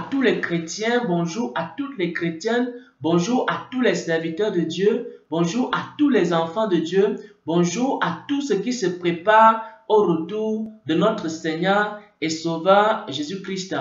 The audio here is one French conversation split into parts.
à tous les chrétiens, bonjour à toutes les chrétiennes, bonjour à tous les serviteurs de Dieu, bonjour à tous les enfants de Dieu, bonjour à tous ceux qui se préparent au retour de notre Seigneur et Sauveur Jésus-Christ.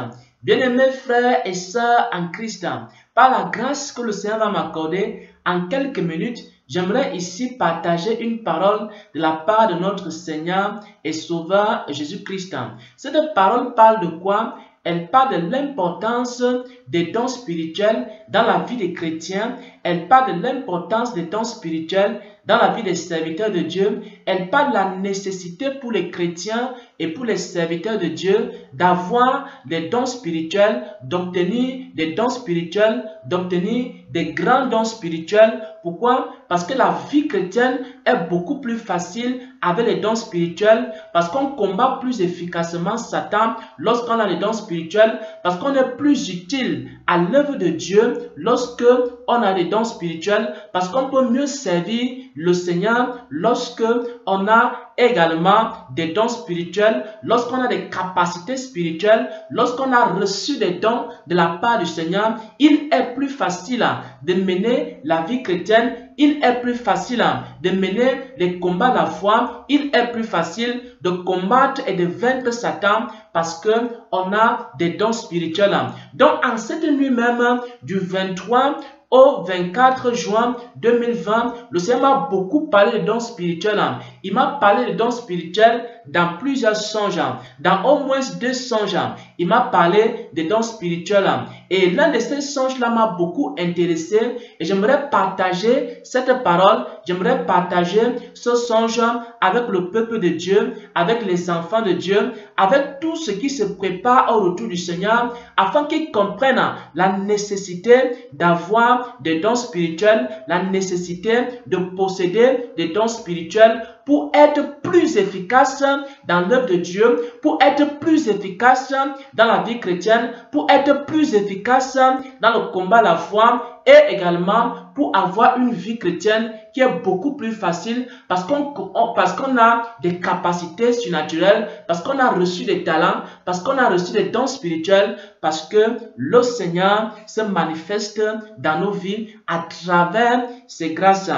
Bien-aimés frères et sœurs en Christ, par la grâce que le Seigneur va m'accorder, en quelques minutes, j'aimerais ici partager une parole de la part de notre Seigneur et Sauveur Jésus-Christ. Cette parole parle de quoi? Elle parle de l'importance des dons spirituels dans la vie des chrétiens. Elle parle de l'importance des dons spirituels dans la vie des serviteurs de Dieu. Elle parle de la nécessité pour les chrétiens et pour les serviteurs de Dieu d'avoir des dons spirituels, d'obtenir des dons spirituels, d'obtenir des grands dons spirituels. Pourquoi? Parce que la vie chrétienne est beaucoup plus facile avec les dons spirituels, parce qu'on combat plus efficacement Satan lorsqu'on a les dons spirituels, parce qu'on est plus utile à l'œuvre de Dieu lorsque on a des dons spirituels, parce qu'on peut mieux servir le Seigneur lorsque on a également des dons spirituels, lorsqu'on a des capacités spirituelles, lorsqu'on a reçu des dons de la part du Seigneur. Il est plus facile de mener la vie chrétienne, il est plus facile de mener les combats de la foi, il est plus facile de combattre et de vaincre Satan parce qu'on a des dons spirituels. Donc en cette nuit même du 23 au 24 juin 2020, le Seigneur m'a beaucoup parlé de dons spirituels. Il m'a parlé de dons spirituels dans plusieurs songes, dans au moins 2 songes. Il m'a parlé des dons spirituels. Et l'un de ces songes-là m'a beaucoup intéressé et j'aimerais partager cette parole, j'aimerais partager ce songe avec le peuple de Dieu, avec les enfants de Dieu, avec tous ceux qui se préparent au retour du Seigneur, afin qu'ils comprennent la nécessité d'avoir des dons spirituels, la nécessité de posséder des dons spirituels pour être plus efficace dans l'œuvre de Dieu, pour être plus efficace dans la vie chrétienne, pour être plus efficace dans le combat de la foi et également pour avoir une vie chrétienne qui est beaucoup plus facile parce qu'on a des capacités surnaturelles, parce qu'on a reçu des talents, parce qu'on a reçu des dons spirituels, parce que le Seigneur se manifeste dans nos vies à travers ses grâces.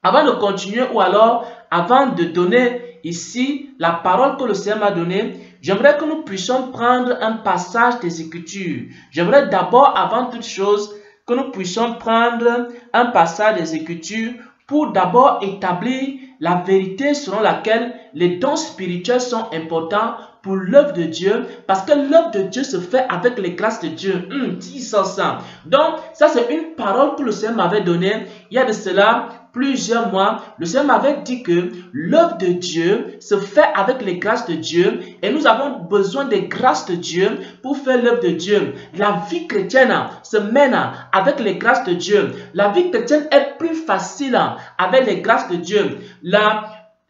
Avant de continuer ou alors avant de donner ici la parole que le Seigneur m'a donnée, j'aimerais que nous puissions prendre un passage des Écritures. J'aimerais d'abord, avant toute chose, que nous puissions prendre un passage des Écritures pour d'abord établir la vérité selon laquelle les dons spirituels sont importants pour l'œuvre de Dieu, parce que l'œuvre de Dieu se fait avec les grâces de Dieu. Ça. Donc, ça c'est une parole que le Seigneur m'avait donnée il y a de cela plusieurs mois. Le Seigneur m'avait dit que l'œuvre de Dieu se fait avec les grâces de Dieu et nous avons besoin des grâces de Dieu pour faire l'œuvre de Dieu. La vie chrétienne se mène avec les grâces de Dieu. La vie chrétienne est plus facile avec les grâces de Dieu.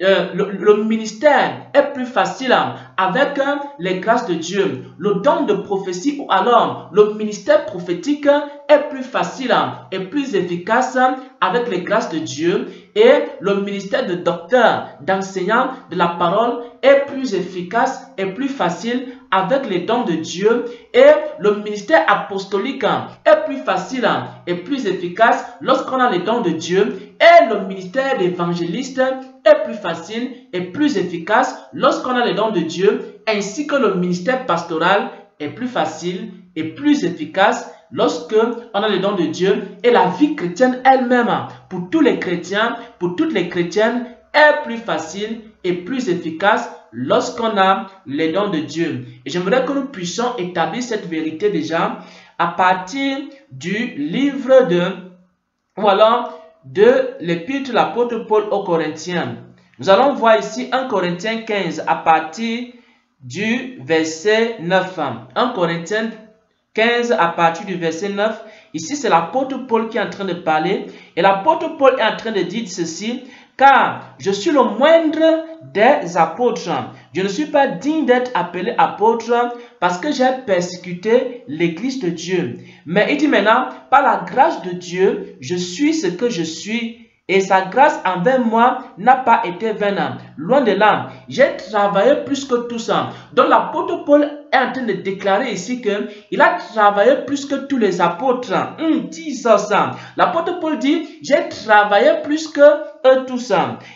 Le ministère est plus facile avec les grâces de Dieu. Le don de prophétie ou alors le ministère prophétique est plus facile et plus efficace avec les grâces de Dieu. Et le ministère de docteur, d'enseignant de la parole est plus efficace et plus facile avec les dons de Dieu. Et le ministère apostolique est plus facile et plus efficace lorsqu'on a les dons de Dieu. Et le ministère d'évangéliste est plus facile et plus efficace lorsqu'on a les dons de Dieu, ainsi que le ministère pastoral est plus facile et plus efficace lorsque on a les dons de Dieu. Et la vie chrétienne elle-même, pour tous les chrétiens, pour toutes les chrétiennes, est plus facile et plus efficace lorsqu'on a les dons de Dieu. Et j'aimerais que nous puissions établir cette vérité déjà à partir du livre de l'épître de l'apôtre Paul aux Corinthiens. Nous allons voir ici 1 Corinthiens 15 à partir du verset 9. 1 Corinthiens 15 à partir du verset 9. Ici, c'est l'apôtre Paul qui est en train de parler. Et l'apôtre Paul est en train de dire ceci. Car je suis le moindre des apôtres. Je ne suis pas digne d'être appelé apôtre parce que j'ai persécuté l'église de Dieu. Mais il dit maintenant, par la grâce de Dieu, je suis ce que je suis Et sa grâce envers moi n'a pas été vaine. Loin de là, j'ai travaillé plus que tout ça. Donc l'apôtre Paul est en train de déclarer ici qu'il a travaillé plus que tous les apôtres. Dis ça. L'apôtre Paul dit, j'ai travaillé plus que eux tous.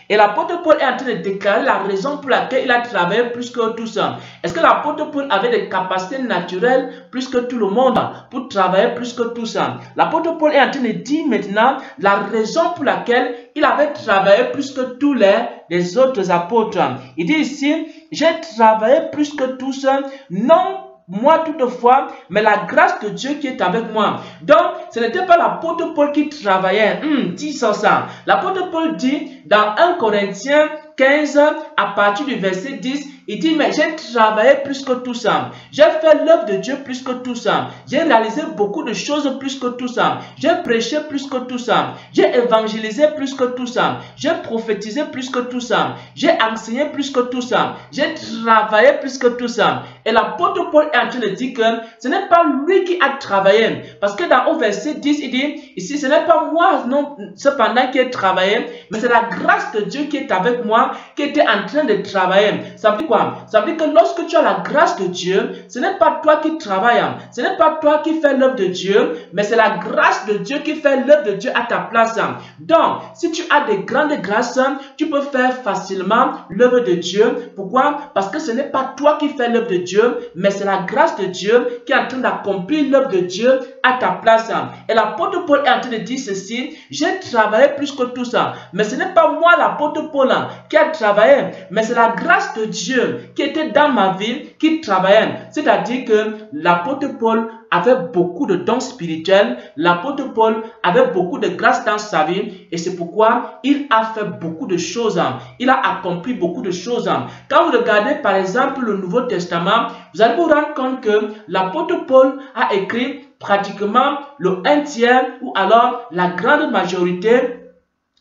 Et l'apôtre Paul est en train de déclarer la raison pour laquelle il a travaillé plus que tout ça. Est-ce que l'apôtre Paul avait des capacités naturelles plus que tout le monde pour travailler plus que tout ça? L'apôtre Paul est en train de dire maintenant la raison pour laquelle il avait travaillé plus que tous les autres apôtres. Il dit ici, j'ai travaillé plus que tous, non moi toutefois, mais la grâce de Dieu qui est avec moi. Donc, ce n'était pas l'apôtre Paul qui travaillait. Dis ça. L'apôtre Paul dit dans 1 Corinthiens 15, à partir du verset 10, il dit, mais j'ai travaillé plus que tout ça. J'ai fait l'œuvre de Dieu plus que tout ça. J'ai réalisé beaucoup de choses plus que tout ça. J'ai prêché plus que tout ça. J'ai évangélisé plus que tout ça. J'ai prophétisé plus que tout ça. J'ai enseigné plus que tout ça. J'ai travaillé plus que tout ça. Et l'apôtre Paul est en train de dire que ce n'est pas lui qui a travaillé. Parce que dans au verset 10, il dit, ici, ce n'est pas moi, non, cependant qui ai travaillé, mais c'est la grâce de Dieu qui est avec moi, qui était en train de travailler. Ça veut dire quoi? Ça veut dire que lorsque tu as la grâce de Dieu, ce n'est pas toi qui travailles, ce n'est pas toi qui fais l'œuvre de Dieu, mais c'est la grâce de Dieu qui fait l'œuvre de Dieu à ta place. Donc, si tu as des grandes grâces, tu peux faire facilement l'œuvre de Dieu. Pourquoi? Parce que ce n'est pas toi qui fais l'œuvre de Dieu, mais c'est la grâce de Dieu qui est en train d'accomplir l'œuvre de Dieu à ta place. Et l'apôtre Paul est en train de dire ceci, j'ai travaillé plus que tout ça, mais ce n'est pas moi l'apôtre Paul qui a travaillé, mais c'est la grâce de Dieu qui était dans ma vie qui travaillait. C'est-à-dire que l'apôtre Paul avait beaucoup de dons spirituels, l'apôtre Paul avait beaucoup de grâce dans sa vie et c'est pourquoi il a fait beaucoup de choses. Il a accompli beaucoup de choses. Quand vous regardez par exemple le Nouveau Testament, vous allez vous rendre compte que l'apôtre Paul a écrit pratiquement le 1/3 ou alors la grande majorité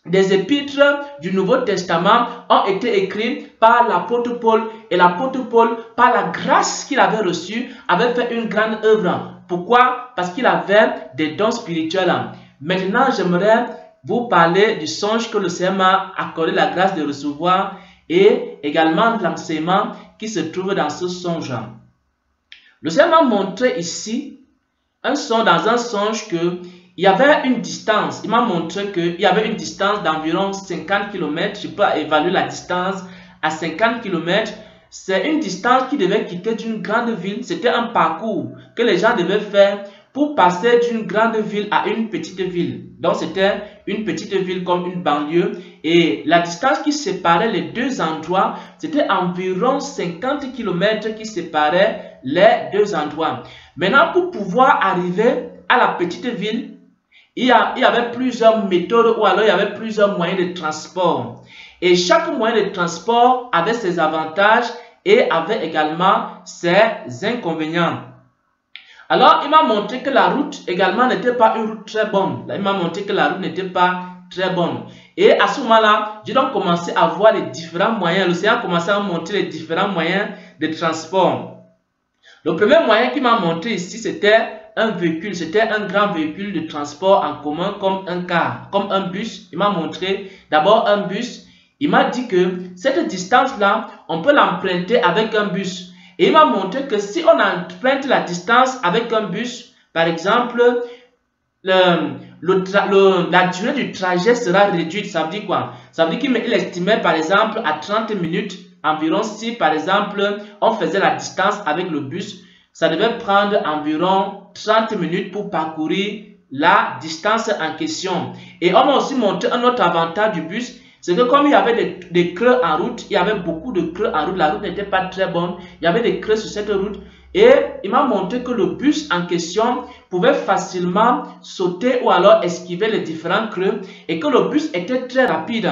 des épîtres du Nouveau Testament ont été écrits par l'apôtre Paul et l'apôtre Paul, par la grâce qu'il avait reçue, avait fait une grande œuvre. Pourquoi? Parce qu'il avait des dons spirituels. Maintenant, j'aimerais vous parler du songe que le Seigneur m'a accordé la grâce de recevoir et également de l'enseignement qui se trouve dans ce songe. Le Seigneur m'a montré ici dans un songe que il y avait une distance. Il m'a montré qu'il y avait une distance d'environ 50 km. Je peux évaluer la distance à 50 km. C'est une distance qui devait quitter d'une grande ville. C'était un parcours que les gens devaient faire pour passer d'une grande ville à une petite ville. Donc c'était une petite ville comme une banlieue. Et la distance qui séparait les deux endroits, c'était environ 50 km qui séparaient les deux endroits. Maintenant, pour pouvoir arriver à la petite ville, il y avait plusieurs méthodes ou alors il y avait plusieurs moyens de transport. Et chaque moyen de transport avait ses avantages et avait également ses inconvénients. Alors, il m'a montré que la route également n'était pas une route très bonne. Il m'a montré que la route n'était pas très bonne. Et à ce moment-là, j'ai donc commencé à voir les différents moyens. Le Seigneur a commencé à me montrer les différents moyens de transport. Le premier moyen qu'il m'a montré ici, c'était un véhicule, c'était un grand véhicule de transport en commun comme un car, comme un bus. Il m'a montré d'abord un bus. Il m'a dit que cette distance-là, on peut l'emprunter avec un bus. Et il m'a montré que si on emprunte la distance avec un bus, par exemple, la durée du trajet sera réduite. Ça veut dire quoi? Ça veut dire qu'il estimait par exemple à 30 minutes environ. Si par exemple on faisait la distance avec le bus, ça devait prendre environ 30 minutes pour parcourir la distance en question. Et on m'a aussi montré un autre avantage du bus, c'est que comme il y avait des creux en route, il y avait beaucoup de creux en route, la route n'était pas très bonne, il y avait des creux sur cette route. Et il m'a montré que le bus en question pouvait facilement sauter ou alors esquiver les différents creux et que le bus était très rapide.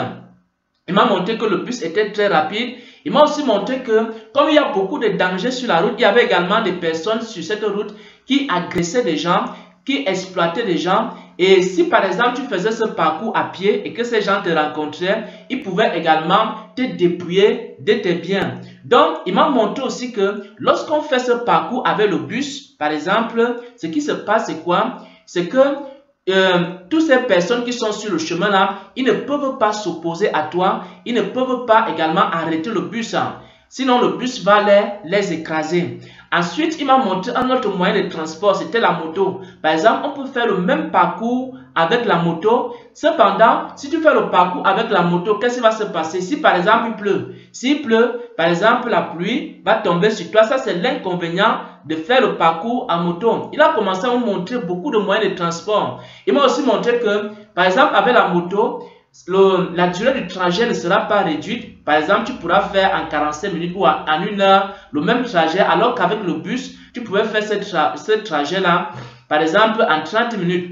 Il m'a montré que le bus était très rapide. Il m'a aussi montré que comme il y a beaucoup de dangers sur la route, il y avait également des personnes sur cette route qui agressaient des gens, qui exploitaient des gens. Et si par exemple tu faisais ce parcours à pied et que ces gens te rencontraient, ils pouvaient également te dépouiller de tes biens. Donc, il m'a montré aussi que lorsqu'on fait ce parcours avec le bus, par exemple, ce qui se passe c'est quoi? C'est que toutes ces personnes qui sont sur le chemin là, ils ne peuvent pas s'opposer à toi, ils ne peuvent pas également arrêter le bus. Sinon, le bus va les écraser. Ensuite, il m'a montré un autre moyen de transport, c'était la moto. Par exemple, on peut faire le même parcours avec la moto. Cependant, si tu fais le parcours avec la moto, qu'est-ce qui va se passer? Si par exemple il pleut, s'il pleut, par exemple la pluie va tomber sur toi, ça c'est l'inconvénient de faire le parcours en moto. Il a commencé à nous montrer beaucoup de moyens de transport. Il m'a aussi montré que, par exemple, avec la moto, la durée du trajet ne sera pas réduite. Par exemple, tu pourras faire en 45 minutes ou en 1 heure le même trajet, alors qu'avec le bus, tu pouvais faire ce trajet-là, par exemple, en 30 minutes.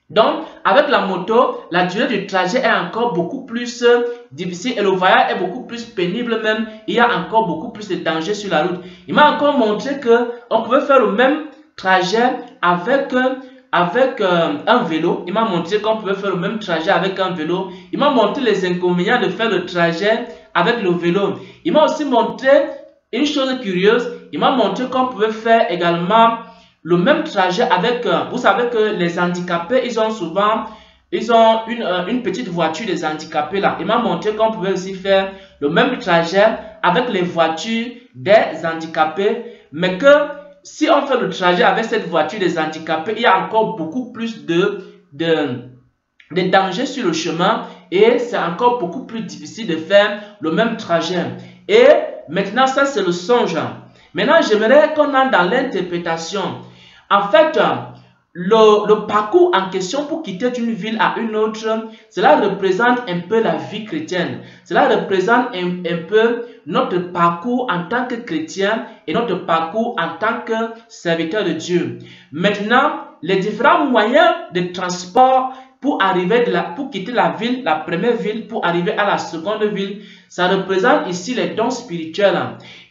Donc, avec la moto, la durée du trajet est encore beaucoup plus difficile et le voyage est beaucoup plus pénible même. Il y a encore beaucoup plus de dangers sur la route. Il m'a encore montré qu'on pouvait faire le même trajet avec un vélo. Il m'a montré qu'on pouvait faire le même trajet avec un vélo. Il m'a montré les inconvénients de faire le trajet avec le vélo. Il m'a aussi montré une chose curieuse. Il m'a montré qu'on pouvait faire également le même trajet avec, vous savez que les handicapés, ils ont souvent, une petite voiture des handicapés là. Il m'a montré qu'on pouvait aussi faire le même trajet avec les voitures des handicapés, mais que si on fait le trajet avec cette voiture des handicapés, il y a encore beaucoup plus de dangers sur le chemin et c'est encore beaucoup plus difficile de faire le même trajet. Et maintenant, ça c'est le songe. Maintenant, j'aimerais qu'on entre dans l'interprétation. En fait, le parcours en question pour quitter d'une ville à une autre, cela représente un peu la vie chrétienne. Cela représente un peu notre parcours en tant que chrétien et notre parcours en tant que serviteur de Dieu. Maintenant, les différents moyens de transport pour quitter la ville, la première ville, pour arriver à la seconde ville, ça représente ici les dons spirituels.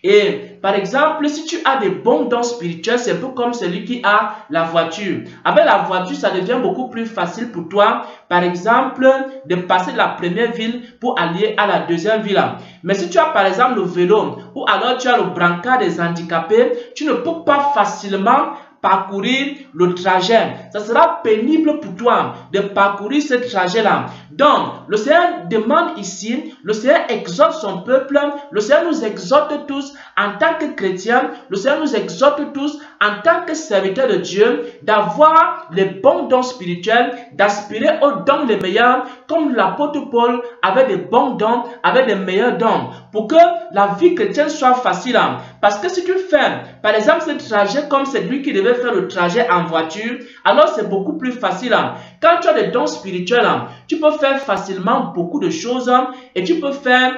Et par exemple, si tu as des bons dons spirituels, c'est un peu comme celui qui a la voiture. Avec la voiture, ça devient beaucoup plus facile pour toi, par exemple, de passer de la première ville pour aller à la deuxième ville. Mais si tu as par exemple le vélo, ou alors tu as le brancard des handicapés, tu ne peux pas facilement parcourir le trajet. Ça sera pénible pour toi de parcourir ce trajet-là. Donc, le Seigneur demande ici, le Seigneur exhorte son peuple, le Seigneur nous exhorte tous en tant que chrétiens, le Seigneur nous exhorte tous en tant que serviteurs de Dieu d'avoir les bons dons spirituels, d'aspirer aux dons les meilleurs, comme l'apôtre Paul avait des bons dons, avait des meilleurs dons, pour que la vie chrétienne soit facile. Parce que si tu fais, par exemple, ce trajet comme celui qui devait faire le trajet en voiture, alors c'est beaucoup plus facile. Quand tu as des dons spirituels, tu peux faire facilement beaucoup de choses et tu peux faire,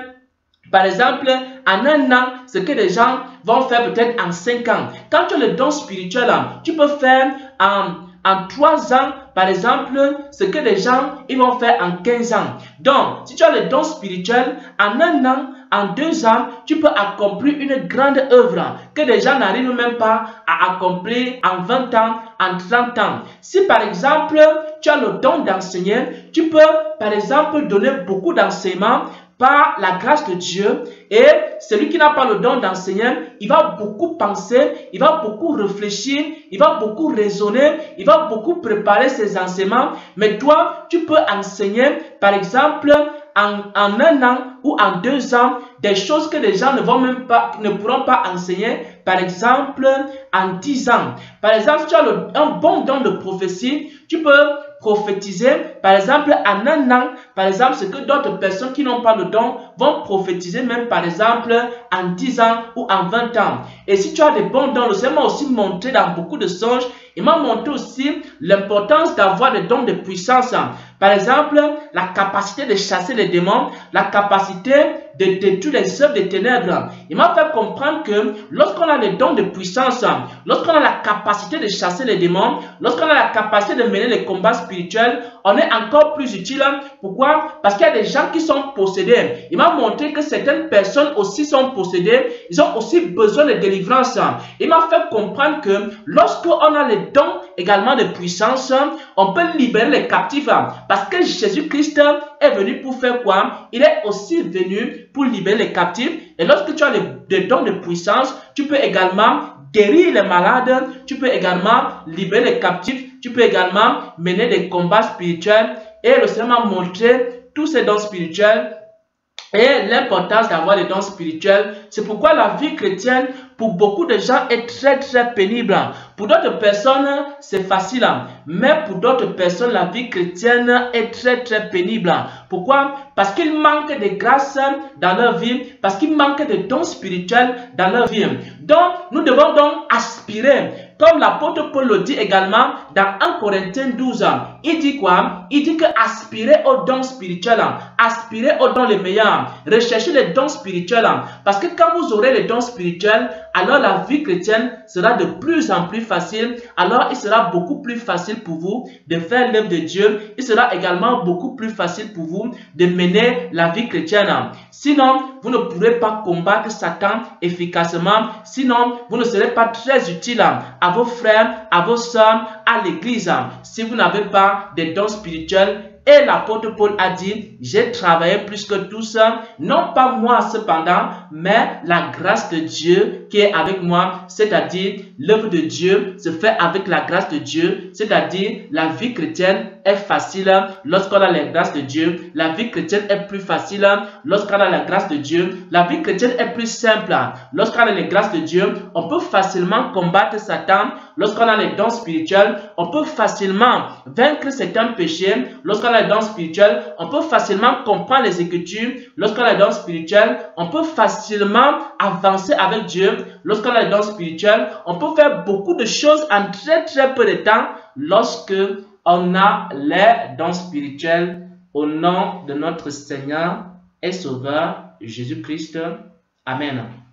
par exemple, en 1 an, ce que les gens vont faire peut-être en 5 ans. Quand tu as les dons spirituels, tu peux faire en 3 ans, par exemple, ce que les gens ils vont faire en 15 ans. Donc, si tu as les dons spirituels, en 1 an, en 2 ans, tu peux accomplir une grande œuvre que les gens n'arrivent même pas à accomplir en 20 ans, en 30 ans. Si par exemple, tu as le don d'enseigner, tu peux par exemple donner beaucoup d'enseignements par la grâce de Dieu, et celui qui n'a pas le don d'enseigner, il va beaucoup penser, il va beaucoup réfléchir, il va beaucoup raisonner, il va beaucoup préparer ses enseignements, mais toi, tu peux enseigner, par exemple, en 1 an ou en 2 ans, des choses que les gens ne pourront pas enseigner, par exemple, en 10 ans. Par exemple, si tu as un bon don de prophétie, tu peux prophétiser, par exemple, en 1 an, par exemple, ce que d'autres personnes qui n'ont pas le don vont prophétiser même, par exemple, en 10 ans ou en 20 ans. Et si tu as des bons dons, le Seigneur m'a aussi montré dans beaucoup de songes, il m'a montré aussi l'importance d'avoir des dons de puissance. Par exemple, la capacité de chasser les démons, la capacité de détruire les œuvres des ténèbres. Il m'a fait comprendre que lorsqu'on a les dons de puissance, lorsqu'on a la capacité de chasser les démons, lorsqu'on a la capacité de mener les combats spirituels, on est encore plus utile. Pourquoi? Parce qu'il y a des gens qui sont possédés. Il m'a montré que certaines personnes aussi sont possédées. Ils ont aussi besoin de délivrance. Il m'a fait comprendre que lorsqu'on a les dons également de puissance, on peut libérer les captifs. Parce que Jésus-Christ est venu pour faire quoi? Il est aussi venu pour libérer les captifs. Et lorsque tu as des dons de puissance, tu peux également guérir les malades, tu peux également libérer les captifs, Tu peux également mener des combats spirituels et le Seigneur m'a montré tous ces dons spirituels et l'importance d'avoir les dons spirituels. C'est pourquoi la vie chrétienne, pour beaucoup de gens, est très pénible. Pour d'autres personnes, c'est facile. Mais pour d'autres personnes, la vie chrétienne est très pénible. Pourquoi? Parce qu'il manque de grâce dans leur vie, parce qu'il manque de dons spirituels dans leur vie. Donc, nous devons donc aspirer. Comme l'apôtre Paul le dit également dans 1 Corinthiens 12, il dit quoi? Il dit que aspirer aux dons spirituels, aspirer aux dons les meilleurs, rechercher les dons spirituels. Parce que quand vous aurez les dons spirituels, alors la vie chrétienne sera de plus en plus facile. Alors il sera beaucoup plus facile pour vous de faire l'œuvre de Dieu. Il sera également beaucoup plus facile pour vous de mener la vie chrétienne. Sinon, vous ne pourrez pas combattre Satan efficacement. Sinon, vous ne serez pas très utile à vos frères, à vos sœurs, à l'église, si vous n'avez pas des dons spirituels. Et l'apôtre Paul a dit, j'ai travaillé plus que tous, non pas moi cependant, mais la grâce de Dieu qui est avec moi, c'est-à-dire l'œuvre de Dieu se fait avec la grâce de Dieu, c'est-à-dire la vie chrétienne est facile lorsqu'on a la grâce de Dieu, la vie chrétienne est plus facile lorsqu'on a la grâce de Dieu, la vie chrétienne est plus simple lorsqu'on a la grâce de Dieu, on peut facilement combattre Satan lorsqu'on a les dons spirituels, on peut facilement vaincre certains péchés lorsqu'on a les dons spirituels, on peut facilement comprendre les Écritures lorsqu'on a les dons spirituels, on peut facilement avancer avec Dieu lorsqu'on a les dons spirituels, on peut faire beaucoup de choses en très peu de temps lorsque on a les dons spirituels au nom de notre Seigneur et Sauveur Jésus-Christ. Amen.